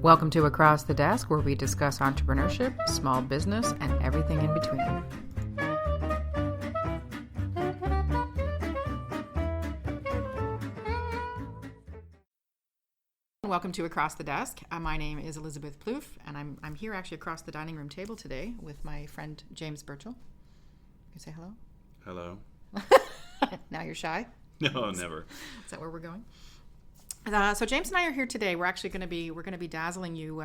Welcome to Across the Desk, where we discuss entrepreneurship, small business, and everything in between. Welcome to Across the Desk. My name is Elizabeth Plouffe, and I'm here actually across the dining room table today with my friend James Birchall. You say hello? Hello. Now you're shy? No, never. Is that where we're going? So James and I are here today. We're actually going to be dazzling you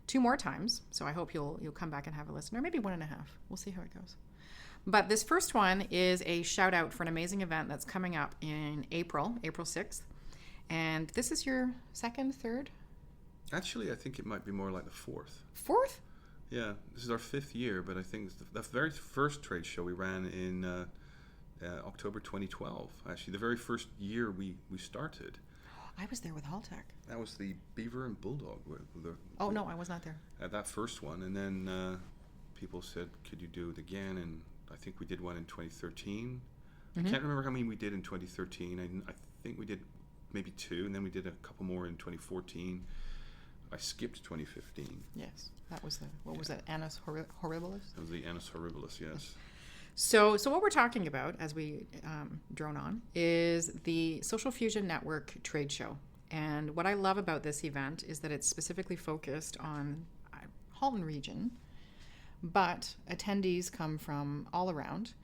2 more times. So I hope you'll come back and have a listen, or maybe 1.5. We'll see how it goes. But this first one is a shout out for an amazing event that's coming up in April 6th. And this is your second, third? Actually, I think it might be more like the fourth. Fourth? Yeah, this is our 5th year, but I think it's the very first trade show we ran in October 2012. Actually, the very first year we started. I was there with Haltech. That was the Beaver and Bulldog. No, I was not there. At that first one, and then people said, could you do it again? And I think we did one in 2013. Mm-hmm. I can't remember how many we did in 2013. I think we did maybe 2, and then we did a couple more in 2014. I skipped 2015. Yes, that was was that, Annus Horribilis? That was the Annus Horribilis, yes. So what we're talking about as we drone on is the Social Fusion Network trade show. And what I love about this event is that it's specifically focused on Halton region, but attendees come from all around.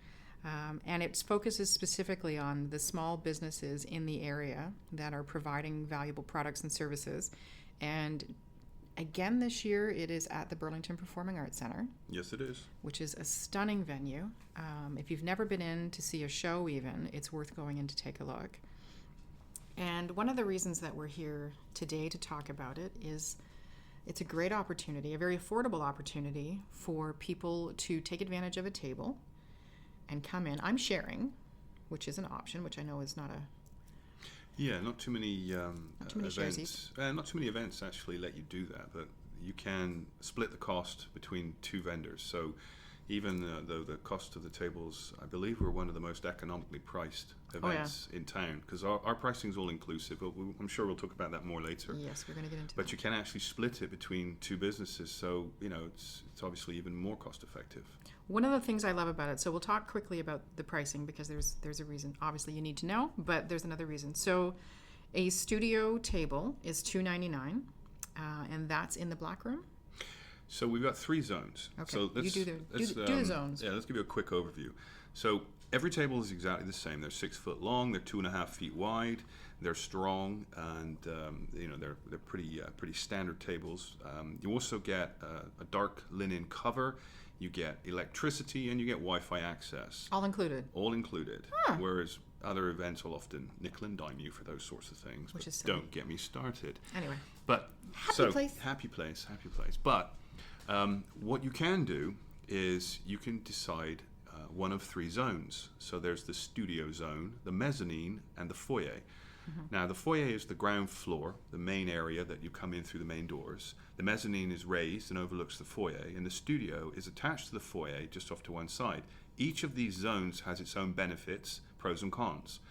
And it focuses specifically on the small businesses in the area that are providing valuable products and services. And again, this year, it is at the Burlington Performing Arts Center. Yes, it is. Which is a stunning venue. If you've never been in to see a show even, it's worth going in to take a look. And one of the reasons that we're here today to talk about it is it's a great opportunity, a very affordable opportunity for people to take advantage of a table and come in. I'm sharing, which is an option, which I know is not a... Yeah, not too many events. Not too many events actually let you do that, but you can split the cost between 2 vendors. So even though the cost of the tables, I believe we're one of the most economically priced events in town, because our pricing is all inclusive. I'm sure we'll talk about that more later. Yes, we're going to get into But that. You can actually split it between 2 businesses, so it's obviously even more cost effective. One of the things I love about it, so we'll talk quickly about the pricing because there's a reason. Obviously, you need to know, but there's another reason. So a studio table is $299, and that's in the black room. So we've got 3 zones. Okay, so you do the zones. Yeah, let's give you a quick overview. So every table is exactly the same. They're 6 foot long. They're 2.5 feet wide. They're strong, and they're pretty standard tables. You also get a dark linen cover. You get electricity, and you get Wi-Fi access. All included. All included. Huh. Whereas other events will often nickel and dime you for those sorts of things. Which is silly. Don't get me started. Anyway. But Happy place. Happy place. But what you can do is you can decide one of 3 zones. So there's the studio zone, the mezzanine, and the foyer. Mm-hmm. Now, the foyer is the ground floor, the main area that you come in through the main doors. The mezzanine is raised and overlooks the foyer, and the studio is attached to the foyer just off to one side. Each of these zones has its own benefits, pros and cons.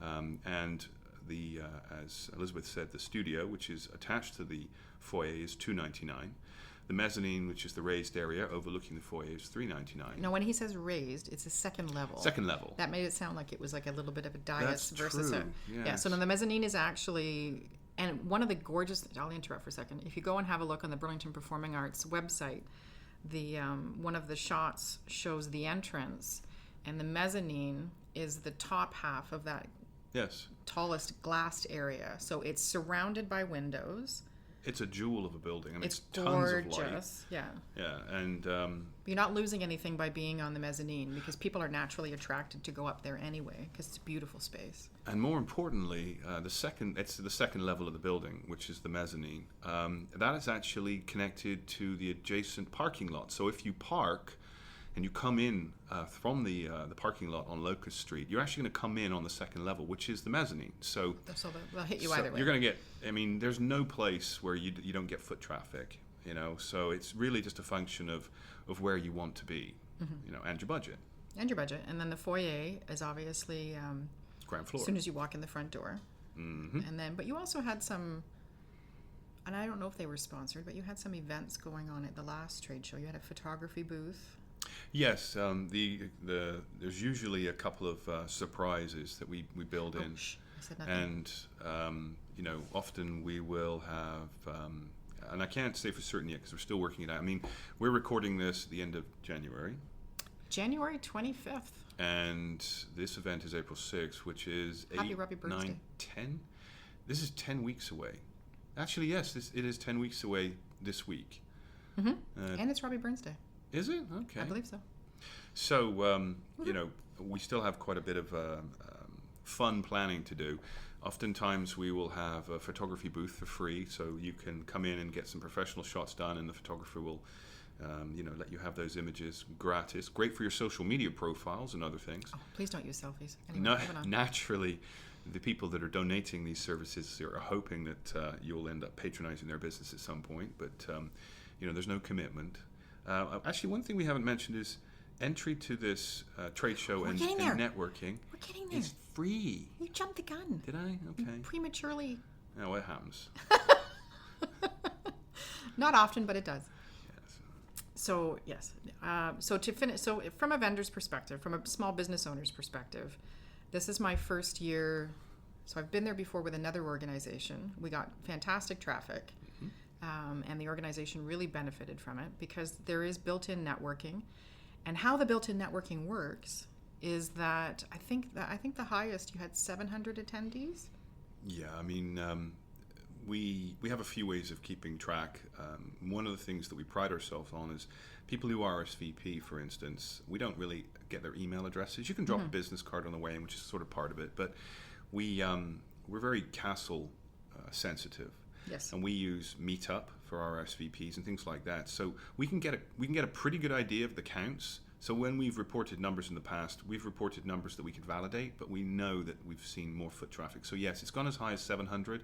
And as Elizabeth said, the studio, which is attached to the foyer, is $299. The mezzanine, which is the raised area overlooking the foyer, is $399. No, when he says raised, it's a second level. Second level. That made it sound like it was like a little bit of a dais That's versus true. Yeah. Yes. So no, the mezzanine is actually, and one of the gorgeous. I'll interrupt for a second. If you go and have a look on the Burlington Performing Arts website, the one of the shots shows the entrance, and the mezzanine is the top half of that. Yes. Tallest glassed area. So it's surrounded by windows. It's a jewel of a building. I mean, it's tons gorgeous. of light. Yeah. Yeah, and you're not losing anything by being on the mezzanine because people are naturally attracted to go up there anyway because it's a beautiful space. And more importantly, it's the second level of the building, which is the mezzanine. That is actually connected to the adjacent parking lot. So if you park and you come in from the parking lot on Locust Street, you're actually going to come in on the second level, which is the mezzanine. So they'll hit you either way. You're going to get. I mean, there's no place where you don't get foot traffic. So it's really just a function of where you want to be, and your budget. And then the foyer is obviously ground floor. As soon as you walk in the front door. Mm-hmm. And then, but you also had some and I don't know if they were sponsored, but you had some events going on at the last trade show. You had a photography booth. Yes, there's usually a couple of surprises that we build in, Shh, I said nothing. and often we will have, and I can't say for certain yet because we're still working it out. I mean, we're recording this at the end of January, January 25th. and this event is April 6th, which is Happy 8, Robbie Birdsday. 9, 10. This is 10 weeks away. Actually, yes, it is 10 weeks away this week. Mm-hmm. And it's Robbie Burns Day. Is it? Okay. I believe so. So, we still have quite a bit of fun planning to do. Oftentimes, we will have a photography booth for free, so you can come in and get some professional shots done, and the photographer will, let you have those images gratis. Great for your social media profiles and other things. Oh, please don't use selfies. Anyway, No, moving on. naturally, the people that are donating these services are hoping that you'll end up patronizing their business at some point, but there's no commitment. Actually, one thing we haven't mentioned is entry to this trade show and networking. We're getting there. It's free. You jumped the gun. Did I? Okay. Prematurely. Oh, it happens. Not often, but it does. Yes. So, yes. So to finish, so from a vendor's perspective, from a small business owner's perspective, this is my first year. So I've been there before with another organization. We got fantastic traffic, and the organization really benefited from it because there is built-in networking. And how the built-in networking works is that I think the highest you had 700 attendees. Yeah, I mean, we have a few ways of keeping track. One of the things that we pride ourselves on is people who RSVP, for instance, we don't really get their email addresses. You can drop a business card on the way, which is sort of part of it, but we're very castle sensitive. Yes. And we use Meetup for RSVPs and things like that. So we can get a pretty good idea of the counts. So when we've reported numbers in the past, we've reported numbers that we could validate, but we know that we've seen more foot traffic. So yes, it's gone as high as 700,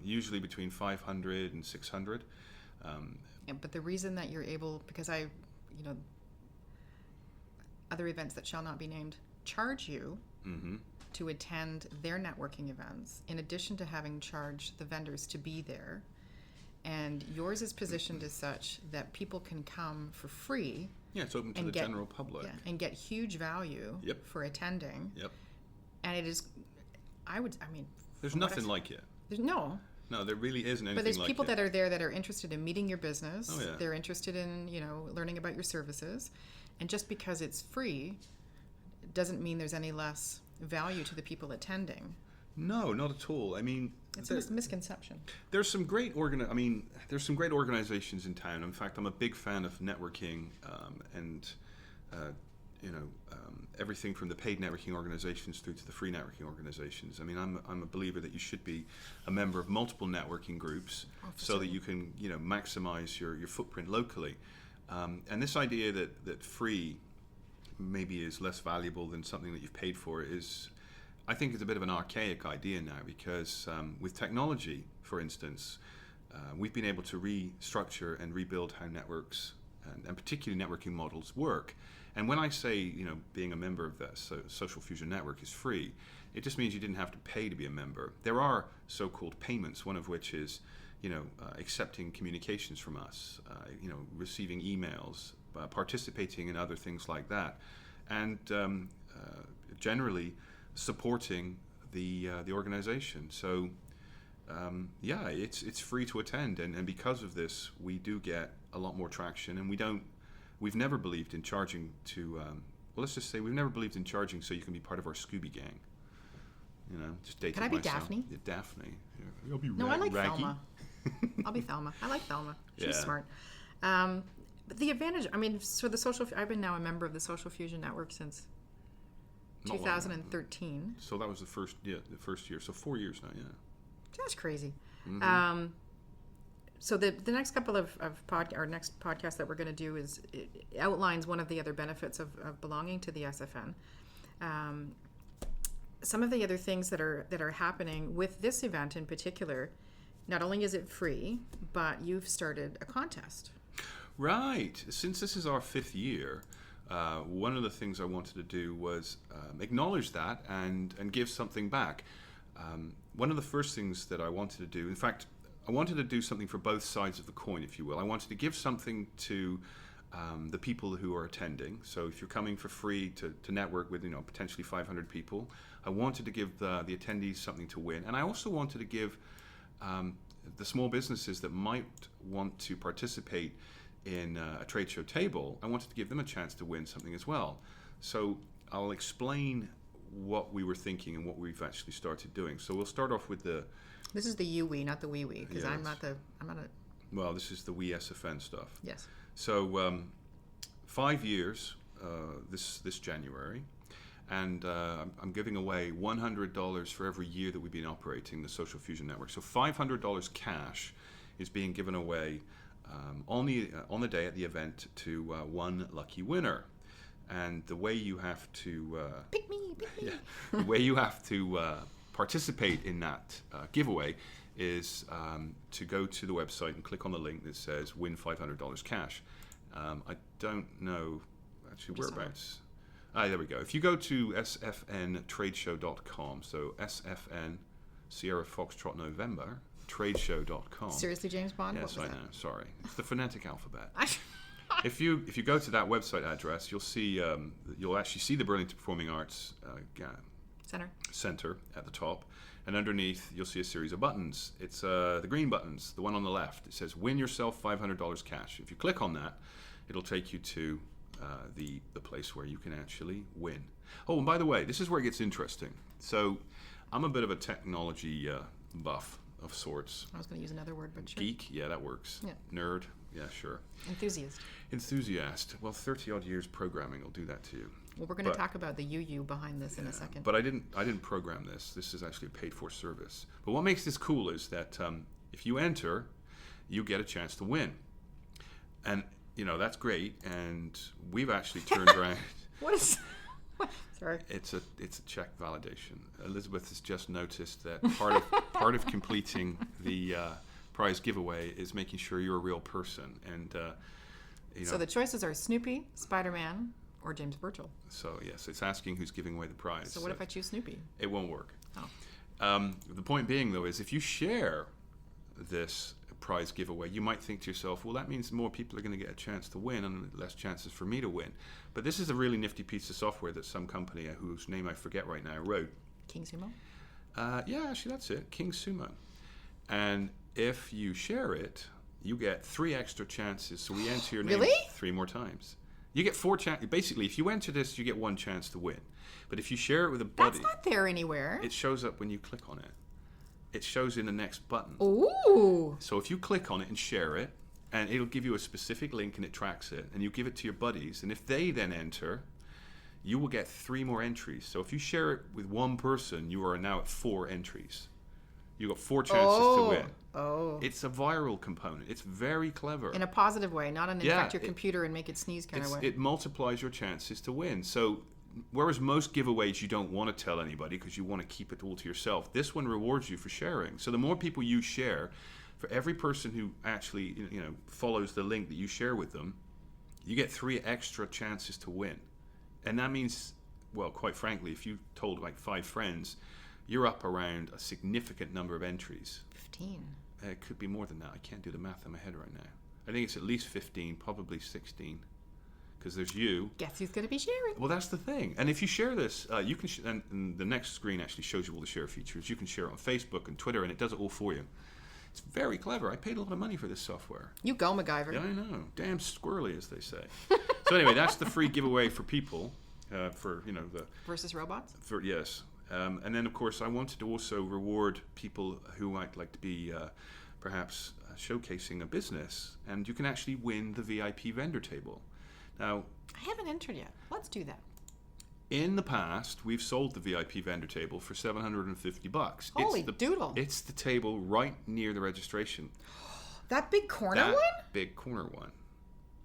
usually between 500 and 600. Yeah, but the reason that you're able, because other events that shall not be named charge you to attend their networking events, in addition to having charged the vendors to be there. And yours is positioned as such that people can come for free. Yeah, it's open to the general public. Yeah, and get huge value for attending. Yep. And it is, There's nothing like it. There's no, there really isn't anything like it. but there's people that are there that are interested in meeting your business. Oh, yeah. They're interested in, learning about your services. And just because it's free doesn't mean there's any less value to the people attending. No, not at all. I mean, it's a misconception. There's some great organizations in town. In fact, I'm a big fan of networking and everything from the paid networking organizations through to the free networking organizations. I mean, I'm a believer that you should be a member of multiple networking groups so that you can maximize your footprint locally. And this idea that free maybe is less valuable than something that you've paid for I think it's a bit of an archaic idea now because with technology, for instance, we've been able to restructure and rebuild how networks and particularly networking models work. And when I say, being a member of the Social Fusion Network is free, it just means you didn't have to pay to be a member. There are so-called payments, one of which is, accepting communications from us, receiving emails, participating in other things like that, and generally supporting the organization. So it's free to attend, and because of this, we do get a lot more traction. And we've never believed in charging to. Let's just say we've never believed in charging so you can be part of our Scooby Gang. Just dating myself. Can I be Daphne? Yeah, Daphne. Yeah. I'll be I like Raggy. Thelma. I'll be Thelma. I like Thelma. She's Yeah. smart. But the advantage, so I've been now a member of the Social Fusion Network since Not long. 2013. So that was the first year. So 4 years now, yeah. That's crazy. Mm-hmm. So the next couple of next podcast that we're going to do it outlines one of the other benefits of belonging to the SFN. Some of the other things that are happening with this event in particular, not only is it free, but you've started a contest. Right. Since this is our 5th year, one of the things I wanted to do was acknowledge that and give something back. One of the first things that I wanted to do, in fact, I wanted to do something for both sides of the coin, if you will. I wanted to give something to the people who are attending. So if you're coming for free to network with, potentially 500 people, I wanted to give the attendees something to win. And I also wanted to give the small businesses that might want to participate in a trade show table, I wanted to give them a chance to win something as well. So I'll explain what we were thinking and what we've actually started doing. So we'll start off with the... This is the you-we, not the we-we, because I'm not a... Well, this is the we SFN stuff. Yes. So 5 years this January, and I'm giving away $100 for every year that we've been operating the Social Fusion Network. So $500 cash is being given away on the day at the event to one lucky winner. And the way you have to pick me. Yeah, the way you have to participate in that giveaway is to go to the website and click on the link that says win $500 cash. I don't know actually whereabouts. There we go. If you go to sfntradeshow.com, so SFN Sierra Foxtrot November tradeshow.com. Seriously, James Bond? Yes, I know. Sorry, it's the phonetic alphabet. If you go to that website address, you'll actually see the Burlington Performing Arts Center at the top, and underneath you'll see a series of buttons. It's the green buttons, the one on the left. It says "Win yourself $500 cash." If you click on that, it'll take you to the place where you can actually win. Oh, and by the way, this is where it gets interesting. So, I'm a bit of a technology buff of sorts. I was going to use another word, but sure. Geek, yeah, that works. Yeah. Nerd, yeah, sure. Enthusiast. Well, 30 odd years programming will do that to you. Well, we're going to talk about the you behind this in a second. But I didn't program this. This is actually a paid for service. But what makes this cool is that if you enter, you get a chance to win. And that's great. And we've actually turned around. What is? Sorry. It's a check validation. Elizabeth has just noticed that part of completing the prize giveaway is making sure you're a real person. And so the choices are Snoopy, Spider-Man, or James Virgil. So yes, it's asking who's giving away the prize. So what if I choose Snoopy? It won't work. Oh. The point being, though, is if you share this prize giveaway, you might think to yourself, well, that means more people are going to get a chance to win and less chances for me to win. But this is a really nifty piece of software that some company, whose name I forget right now, wrote. King Sumo? Yeah, actually, that's it. King Sumo. And if you share it, you get 3 extra chances. So we enter your name Really? 3 more times. You get 4 chances. Basically, if you enter this, you get 1 chance to win. But if you share it with a buddy... That's not there anywhere. It shows up when you click on it. It shows in the next button. Ooh. So if you click on it and share it, and it'll give you a specific link and it tracks it, and you give it to your buddies, and if they then enter, you will get 3 more entries. So if you share it with 1 person, you are now at 4 entries. You got 4 chances to win. Oh. It's a viral component. It's very clever. In a positive way, not an infect your computer and make it sneeze kind of way. It multiplies your chances to win. So whereas most giveaways you don't want to tell anybody because you want to keep it all to yourself, this one rewards you for sharing. So the more people you share, for every person who actually follows the link that you share with them, you get 3 extra chances to win. And that means, well, quite frankly, if you told like 5 friends, you're up around a significant number of entries. 15. It could be more than that. I can't do the math in my head right now. I think it's at least 15, probably 16. Because there's you. Guess who's going to be sharing? Well, that's the thing. And if you share this, you can. And the next screen actually shows you all the share features. You can share it on Facebook and Twitter, and it does it all for you. It's very clever. I paid a lot of money for this software. You go, MacGyver. Yeah, I know. Damn squirrely, as they say. So anyway, that's the free giveaway for people. For the versus robots. Yes, and then of course I wanted to also reward people who might like to be perhaps showcasing a business, and you can actually win the VIP vendor table. Now, I haven't entered yet. Let's do that. In the past, we've sold the VIP vendor table for $750. Holy doodle! It's the table right near the registration. That big corner one? Big corner one.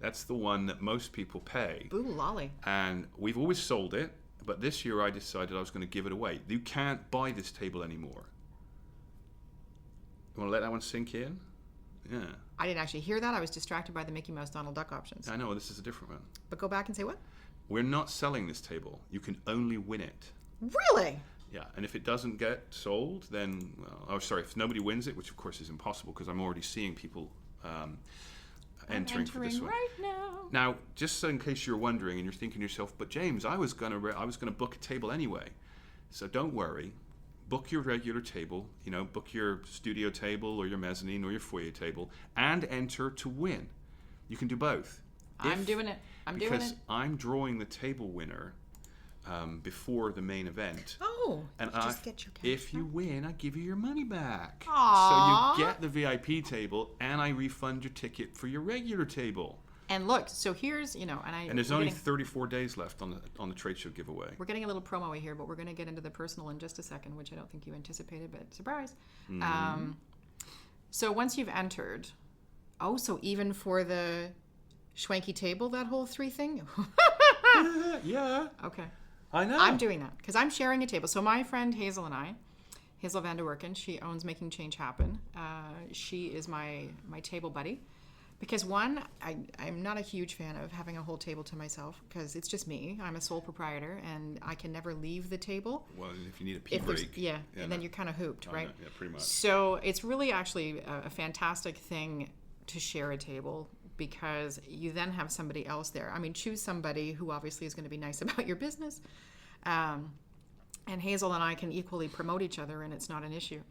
That's the one that most people pay. Boo lolly. And we've always sold it, but this year I decided I was going to give it away. You can't buy this table anymore. You want to let that one sink in? Yeah. I didn't actually hear that. I was distracted by the Mickey Mouse Donald Duck options. I know, this is a different one. But go back and say what? We're not selling this table. You can only win it. Really? Yeah, and if it doesn't get sold, then, if nobody wins it, which of course is impossible because I'm already seeing people entering for this one. right now. Now, just so in case you're wondering and you're thinking to yourself, but James, I was gonna book a table anyway. So don't worry. Book your regular table, book your studio table or your mezzanine or your foyer table, and enter to win. You can do both. I'm doing it. Because I'm drawing the table winner before the main event. Oh, and just get your cash if you win, I give you your money back. Aww. So you get the VIP table, and I refund your ticket for your regular table. And look, so here's, and there's only 34 days left on the trade show giveaway. We're getting a little promo here, but we're going to get into the personal in just a second, which I don't think you anticipated, but surprise. So once you've entered, so even for the schwanky table, that whole 3 thing? Yeah. Okay. I know. I'm doing that because I'm sharing a table. So my friend Hazel and I, Hazel Van der Werken, she owns Making Change Happen. She is my table buddy. Because one, I'm not a huge fan of having a whole table to myself because it's just me. I'm a sole proprietor and I can never leave the table. Well, if you need a pee break. And then you're kind of hooped, right? Yeah, pretty much. So it's really actually a fantastic thing to share a table because you then have somebody else there. I mean, choose somebody who obviously is going to be nice about your business. And Hazel and I can equally promote each other and it's not an issue.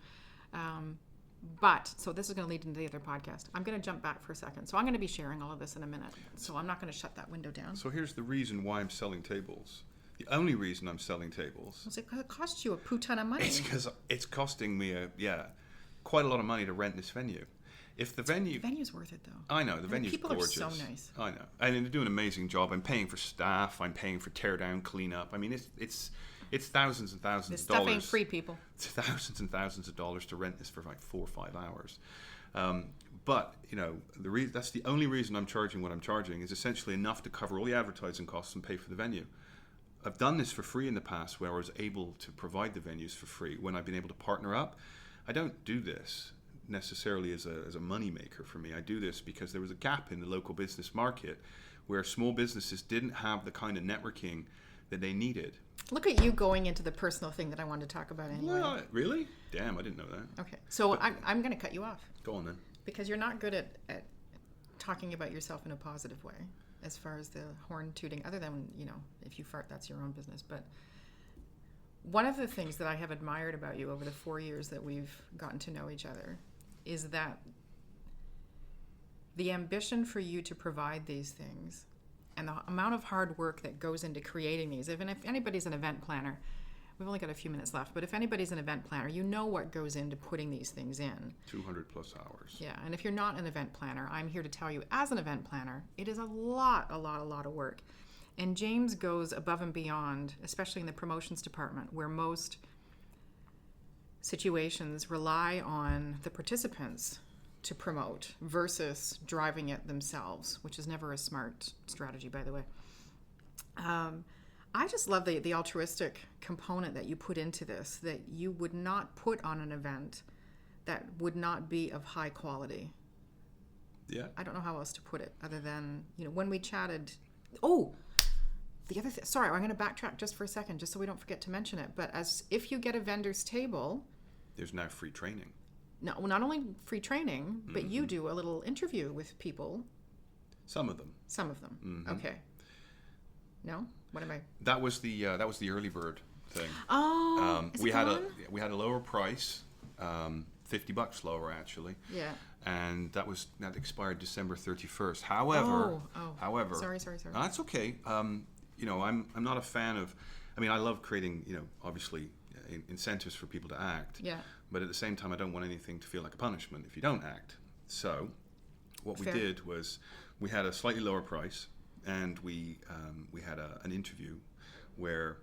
So this is going to lead into the other podcast. I'm going to jump back for a second. So I'm going to be sharing all of this in a minute. So I'm not going to shut that window down. So here's the reason why I'm selling tables. The only reason I'm selling tables. It costs you a ton of money. It's because it's costing me quite a lot of money to rent this venue. If the venue's worth it though. I know the venue's people gorgeous. People are so nice. I know, and they do an amazing job. I'm paying for staff. I'm paying for tear down, clean up. I mean, it's thousands and thousands this of dollars. Stuff ain't free, people. It's thousands and thousands of dollars to rent this for like 4 or 5 hours. But that's the only reason I'm charging what I'm charging is essentially enough to cover all the advertising costs and pay for the venue. I've done this for free in the past where I was able to provide the venues for free when I've been able to partner up. I don't do this necessarily as a money maker for me. I do this because there was a gap in the local business market where small businesses didn't have the kind of networking that they needed. Look at you going into the personal thing that I wanted to talk about anyway. No, really? Damn, I didn't know that. Okay, so I'm going to cut you off. Go on then. Because you're not good at talking about yourself in a positive way as far as the horn tooting, other than, if you fart, that's your own business. But one of the things that I have admired about you over the 4 years that we've gotten to know each other is that the ambition for you to provide these things and the amount of hard work that goes into creating these. If anybody's an event planner, we've only got a few minutes left, but if anybody's an event planner, you know what goes into putting these things in. 200 plus hours. Yeah, and if you're not an event planner, I'm here to tell you, as an event planner, it is a lot of work. And James goes above and beyond, especially in the promotions department, where most situations rely on the participants to promote versus driving it themselves, which is never a smart strategy, by the way. I just love the altruistic component that you put into this, that you would not put on an event that would not be of high quality. Yeah. I don't know how else to put it other than, when we chatted. Oh, the other thing, sorry, I'm going to backtrack just for a second, just so we don't forget to mention it. But if you get a vendor's table, there's now free training. No, not only free training, but you do a little interview with people. Some of them. Mm-hmm. Okay. No? What am I? That was the early bird thing. Oh, we had a lower price, $50 lower actually. Yeah. And that expired December 31st. However, sorry. That's okay. I'm not a fan of. I mean, I love creating obviously incentives for people to act. Yeah. But at the same time, I don't want anything to feel like a punishment if you don't act. So, what we did was we had a slightly lower price, and we had an interview where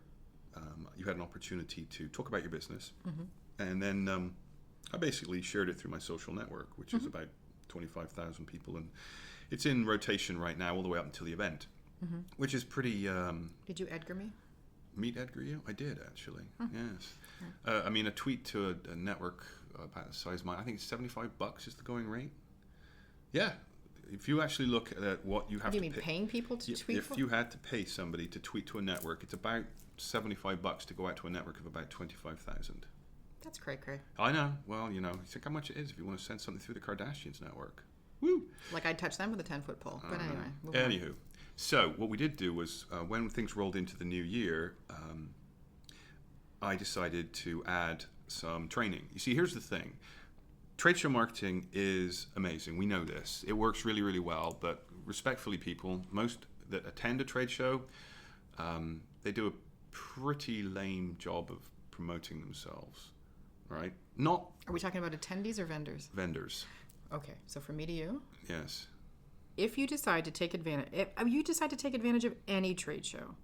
you had an opportunity to talk about your business, and then I basically shared it through my social network, which is about 25,000 people, and it's in rotation right now all the way up until the event, which is pretty. Did you Edgar me? Meet Edgar you? I did actually. Yes. I mean, a tweet to a network about the size of mine. I think it's $75 is the going rate. Yeah, if you actually look at what you have Do you to mean pay, paying people to tweet? if you had to pay somebody to tweet to a network, it's about $75 to go out to a network of about 25,000. That's cray. I know. Well, you think how much it is if you want to send something through the Kardashians network. Woo! Like I'd touch them with a 10-foot pole. But anyway. move on. Anywho, so what we did do was when things rolled into the new year, I decided to add some training. You see, here's the thing. Trade show marketing is amazing. We know this. It works really, really well. But respectfully, people, most that attend a trade show, they do a pretty lame job of promoting themselves, right? Not Are we talking about attendees or vendors? vendors. Okay, so from me to you, Yes. if you decide to take advantage of any trade show,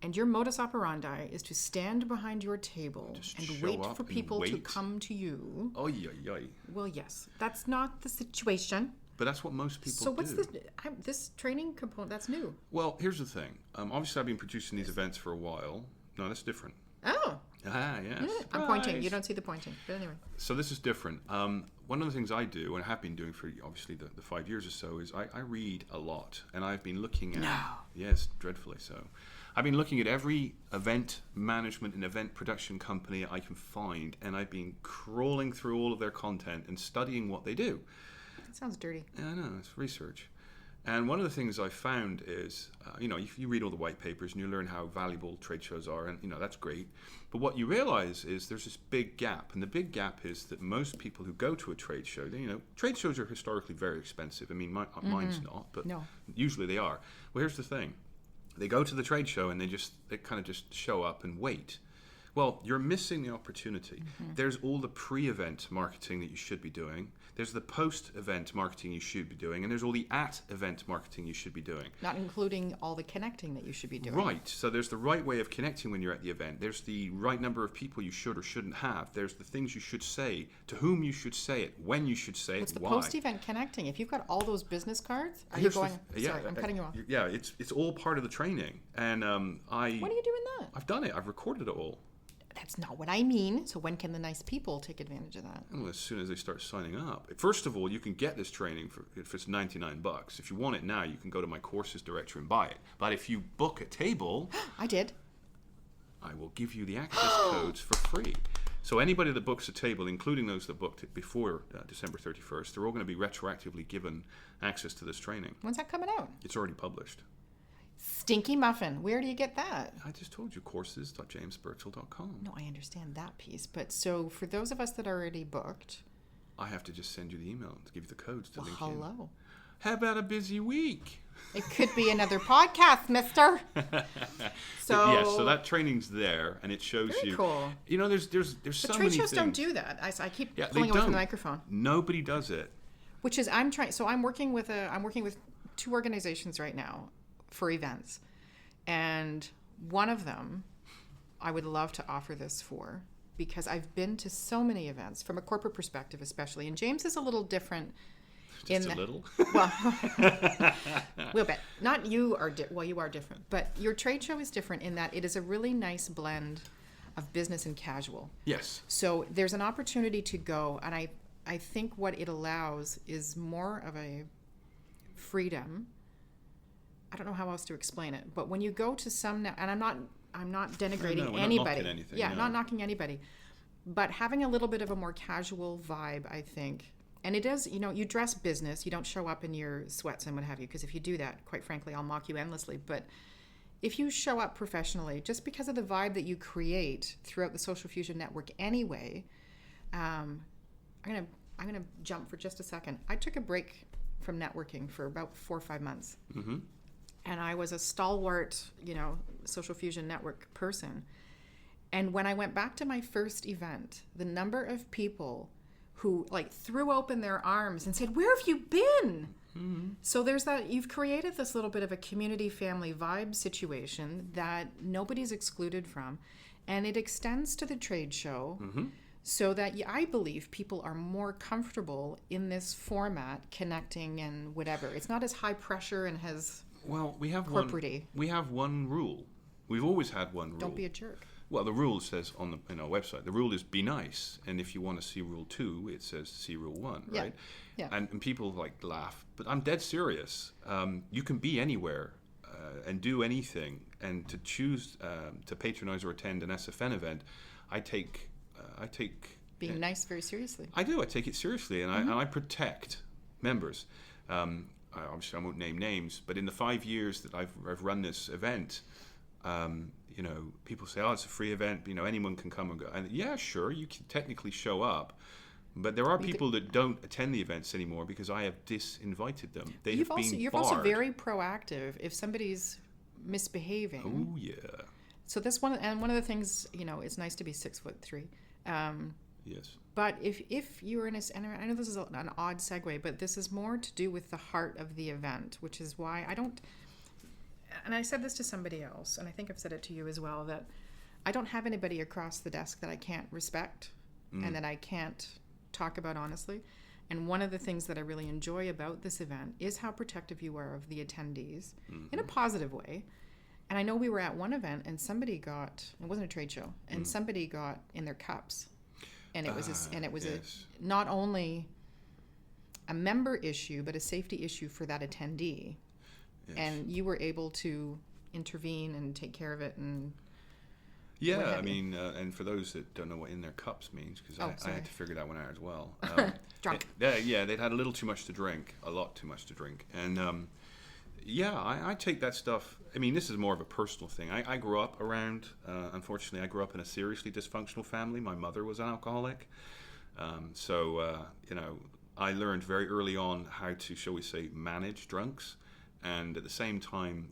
and your modus operandi is to stand behind your table Just and show wait up for and people to wait. come to you, Oy, oy, oy. well, yes, that's not the situation. But that's what most people So what's do. this training component? That's new. Well, here's the thing. Obviously, I've been producing these events for a while. No, that's different. Oh, Ah, yes. I'm pointing. You Surprise. don't see the pointing. But anyway. So this is different. One of the things I do, and I have been doing for obviously the 5 years or so, is I read a lot, and I've been looking at. No. Yes, dreadfully so. I've been looking at every event management and event production company I can find, and I've been crawling through all of their content and studying what they do. That sounds dirty. Yeah, I know, it's research. And one of the things I found is, if you read all the white papers and you learn how valuable trade shows are, and, that's great. But what you realize is there's this big gap. And the big gap is that most people who go to a trade show, trade shows are historically very expensive. I mean, mine's not, but No. usually they are. Well, here's the thing. They go to the trade show and they kind of just show up and wait. Well, you're missing the opportunity. There's all the pre-event marketing that you should be doing. There's the post-event marketing you should be doing. And there's all the at-event marketing you should be doing. Not including all the connecting that you should be doing. Right. So there's the right way of connecting when you're at the event. There's the right number of people you should or shouldn't have. There's the things you should say, to whom you should say it, when you should say What's it, the why. post-event connecting? If you've got all those business cards, are Here's you the going? th- Sorry, I'm cutting you off. Yeah, it's all part of the training. And When are you doing that? I've done it. I've recorded it all. That's not what I mean. So when can the nice people take advantage of that? Well, as soon as they start signing up. First of all, you can get this training if it's $99. If you want it now, you can go to my courses directory and buy it. But if you book a table, I did. I will give you the access codes for free. So anybody that books a table, including those that booked it before December 31st, they're all going to be retroactively given access to this training. When's that coming out? It's already published. Stinky Muffin. Where do you get that? I just told you, courses.jamesbirchall.com. No, I understand that piece. But so for those of us that are already booked, I have to just send you the email to give you the codes to well, link in. hello. How about a busy week? It could be another podcast, mister. So Yes, so that training's there, and it shows Very you. cool. There's But so trade many shows things. don't do that. I keep Yeah, they pulling away from don't. the microphone. Nobody does it. Which is So I'm working with two organizations right now for events, and one of them I would love to offer this for because I've been to so many events from a corporate perspective, especially. And James is a little different. Just a little. Well, we'll bet. Not you are, you are different, but your trade show is different in that it is a really nice blend of business and casual. Yes. So there's an opportunity to go, and I think what it allows is more of a freedom. I don't know how else to explain it, but when you go to some, and I'm not denigrating No, we're not anybody. knocking anything, yeah, no. not knocking anybody, but having a little bit of a more casual vibe, I think. And it is, you dress business. You don't show up in your sweats and what have you, because if you do that, quite frankly, I'll mock you endlessly. But if you show up professionally, just because of the vibe that you create throughout the Social Fusion Network anyway, I'm gonna jump for just a second. I took a break from networking for about 4 or 5 months. Mm-hmm. And I was a stalwart, Social Fusion Network person. And when I went back to my first event, the number of people who threw open their arms and said, "Where have you been?" Mm-hmm. So there's that, you've created this little bit of a community family vibe situation that nobody's excluded from. And it extends to the trade show. Mm-hmm. So that I believe people are more comfortable in this format, connecting and whatever. It's not as high pressure and has Well, we have corporate-y. one rule. We've always had one rule. Don't be a jerk. Well, the rule says on our website, the rule is be nice, and if you want to see rule 2, it says see rule 1, Yeah. right? Yeah. And people like laugh, but I'm dead serious. You can be anywhere and do anything, and to choose to patronize or attend an SFN event, I take Being nice very seriously. I do. I take it seriously, and I protect members. Obviously, I won't name names, but in the 5 years that I've run this event, people say, "Oh, it's a free event. Anyone can come and go." And yeah, sure, you can technically show up, but there are people that don't attend the events anymore because I have disinvited them. You're also very proactive if somebody's misbehaving. Oh yeah. So one of the things, it's nice to be 6'3". Yes. But if you're in and I know this is an odd segue, but this is more to do with the heart of the event, which is why I don't, and I said this to somebody else, and I think I've said it to you as well, that I don't have anybody across the desk that I can't respect and that I can't talk about honestly. And one of the things that I really enjoy about this event is how protective you are of the attendees in a positive way. And I know we were at one event and somebody it wasn't a trade show, and somebody got in their cups. And it was yes. not only a member issue, but a safety issue for that attendee. Yes. And you were able to intervene and take care of it. And yeah, I mean, and for those that don't know what "in their cups" means, because I had to figure that one out as well. Drunk. They'd had a little too much to drink, a lot too much to drink, and I take that stuff. I mean, this is more of a personal thing. I grew up around, unfortunately, I grew up in a seriously dysfunctional family. My mother was an alcoholic. I learned very early on how to, shall we say, manage drunks. And at the same time,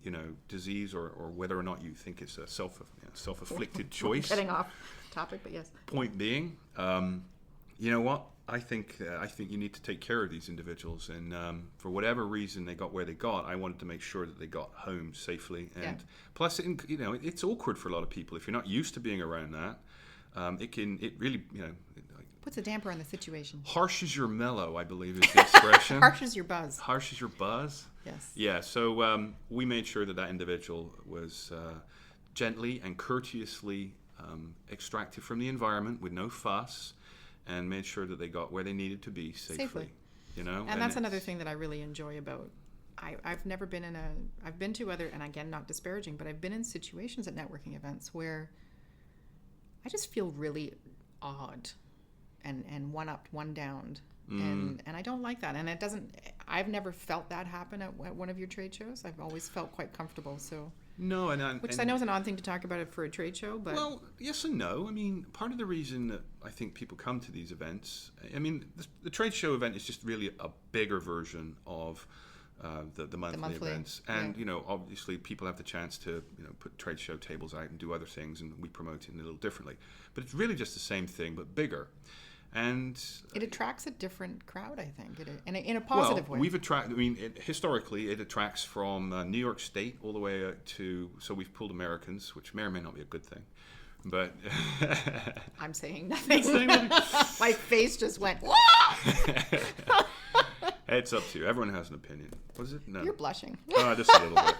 disease or whether or not you think it's a self-afflicted choice. Getting off topic, but yes. Point being, you know what? I think you need to take care of these individuals, and for whatever reason they got where they got, I wanted to make sure that they got home safely. And plus, it's awkward for a lot of people if you're not used to being around that. It really puts a damper on the situation. Harshes your mellow, I believe is the expression. Harshes your buzz. Harshes your buzz. Yes. Yeah. So we made sure that individual was gently and courteously extracted from the environment with no fuss, and made sure that they got where they needed to be safely. And that's another thing that I really enjoy about. I've never been I've been to other, and again, not disparaging, but I've been in situations at networking events where I just feel really odd and one-upped, one-downed. And I don't like that. And I've never felt that happen at one of your trade shows. I've always felt quite comfortable. So no, which I know is an odd thing to talk about it for a trade show, but well, yes and no. I mean, part of the reason that I think people come to these events, I mean, the trade show event is just really a bigger version of the monthly events, and obviously people have the chance to put trade show tables out and do other things, and we promote it a little differently. But it's really just the same thing, but bigger. And it attracts a different crowd, I think, in a positive way. We've attracted. I mean, historically, it attracts from New York State all the way to. So we've pulled Americans, which may or may not be a good thing, but I'm saying nothing. My face just went. It's up to you. Everyone has an opinion. Was it? No. You're blushing. Just a little bit.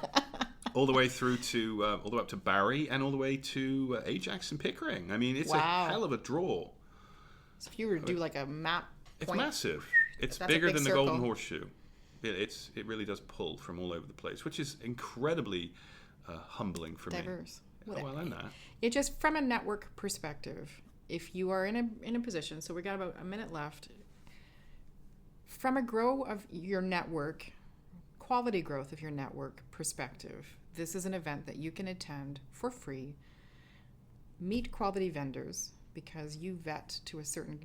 All the way through to all the way up to Barrie, and all the way to Ajax and Pickering. I mean, it's a hell of a draw. So if you were to do like a map point, it's massive. It's bigger than the Golden Horseshoe. It really does pull from all over the place, which is incredibly humbling for diverse. me. Well, and that. It just, from a network perspective, if you are in a position, so we got about a minute left, from a grow of your network, quality growth of your network perspective, this is an event that you can attend for free, meet quality vendors, because you vet to a certain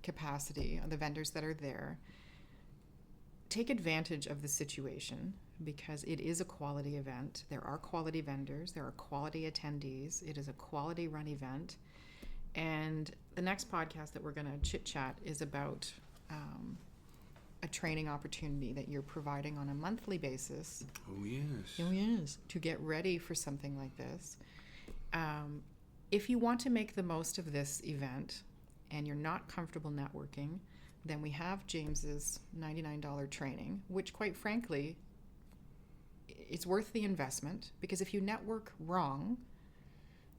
capacity on the vendors that are there. Take advantage of the situation because it is a quality event. There are quality vendors. There are quality attendees. It is a quality run event. And the next podcast that we're going to chit-chat is about a training opportunity that you're providing on a monthly basis. Oh, yes. Oh, yes. To get ready for something like this. If you want to make the most of this event and you're not comfortable networking, then we have James's $99 training, which quite frankly, it's worth the investment because if you network wrong,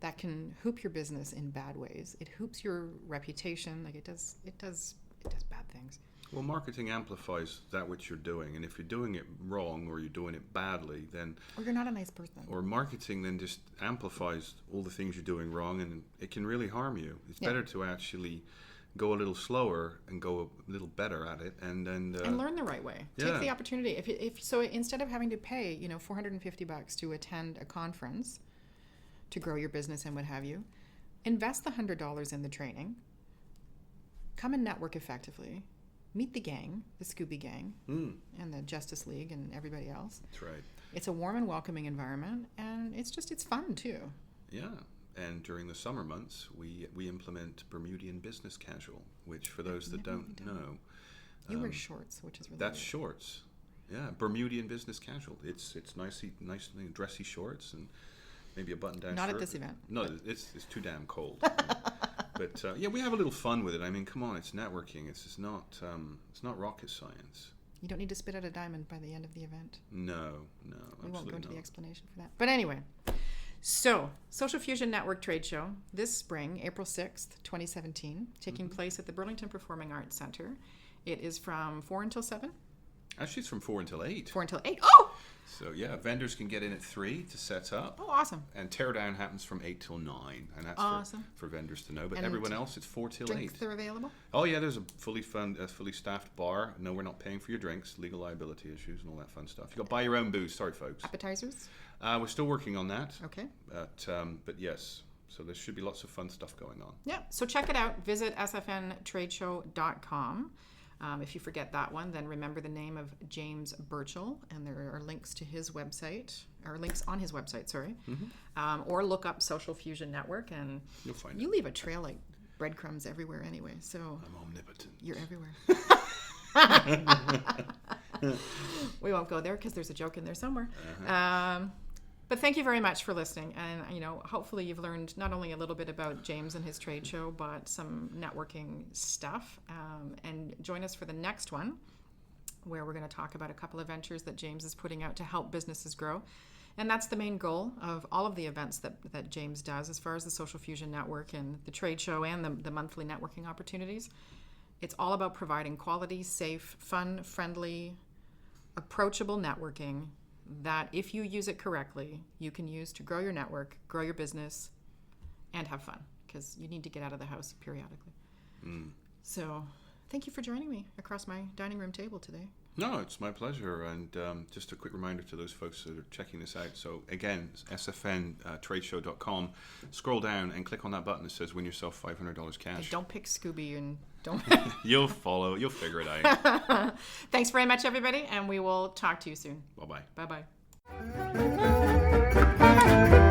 that can hoop your business in bad ways. It hoops your reputation. Like it does bad things. Well, marketing amplifies that which you're doing, and if you're doing it wrong or you're doing it badly, then Or you're not a nice person. or marketing then just amplifies all the things you're doing wrong, and it can really harm you. It's better to actually go a little slower and go a little better at it, and learn the right way. Yeah. Take the opportunity. If so, instead of having to pay $450 to attend a conference to grow your business and what have you, invest the $100 in the training. Come and network effectively. Meet the gang, the Scooby Gang, and the Justice League, and everybody else. That's right. It's a warm and welcoming environment, and it's fun too. Yeah. And during the summer months, we implement Bermudian Business Casual, which for those that don't know, You wear shorts, which is really that's weird. shorts. Yeah, Bermudian Business Casual. It's nice dressy shorts and maybe a button-down Not shirt. at this event. No, it's too damn cold. But yeah, we have a little fun with it. I mean, come on, it's networking. It's not rocket science. You don't need to spit out a diamond by the end of the event. No, We won't go into the not. explanation for that. But anyway, so Social Fusion Network Trade Show this spring, April 6th, 2017, taking place at the Burlington Performing Arts Center. It is from 4 until 7? Actually, it's from 4 until 8. 4 until 8. Oh! So yeah, vendors can get in at 3 to set up. Oh, awesome. And teardown happens from 8 till 9, and that's Awesome. for vendors to know. But And everyone else, it's 4 till 8. Drinks are available? Oh yeah, there's a fully staffed bar. No, we're not paying for your drinks. Legal liability issues and all that fun stuff. You got to buy your own booze. Sorry, folks. Appetizers? We're still working on that. Okay. But yes, so there should be lots of fun stuff going on. Yeah, so check it out. Visit sfntradeshow.com. If you forget that one, then remember the name of James Burchell, and there are links to his website, or links on his website, sorry. Or look up Social Fusion Network, and You'll find you it. leave a trail like breadcrumbs everywhere anyway, so I'm omnipotent. you're everywhere. We won't go there because there's a joke in there somewhere. But thank you very much for listening, and hopefully you've learned not only a little bit about James and his trade show, but some networking stuff. And join us for the next one, where we're going to talk about a couple of ventures that James is putting out to help businesses grow. And that's the main goal of all of the events that James does, as far as the Social Fusion Network and the trade show and the monthly networking opportunities. It's all about providing quality, safe, fun, friendly, approachable networking that, if you use it correctly, you can use to grow your network, grow your business, and have fun, because you need to get out of the house periodically. So thank you for joining me across my dining room table today. No, it's my pleasure. And just a quick reminder to those folks that are checking this out. So again, sfntradeshow.com. Scroll down and click on that button that says "Win yourself $500 cash." And don't pick Scooby, and don't. You'll follow. You'll figure it out. Thanks very much, everybody, and we will talk to you soon. Bye bye. Bye-bye.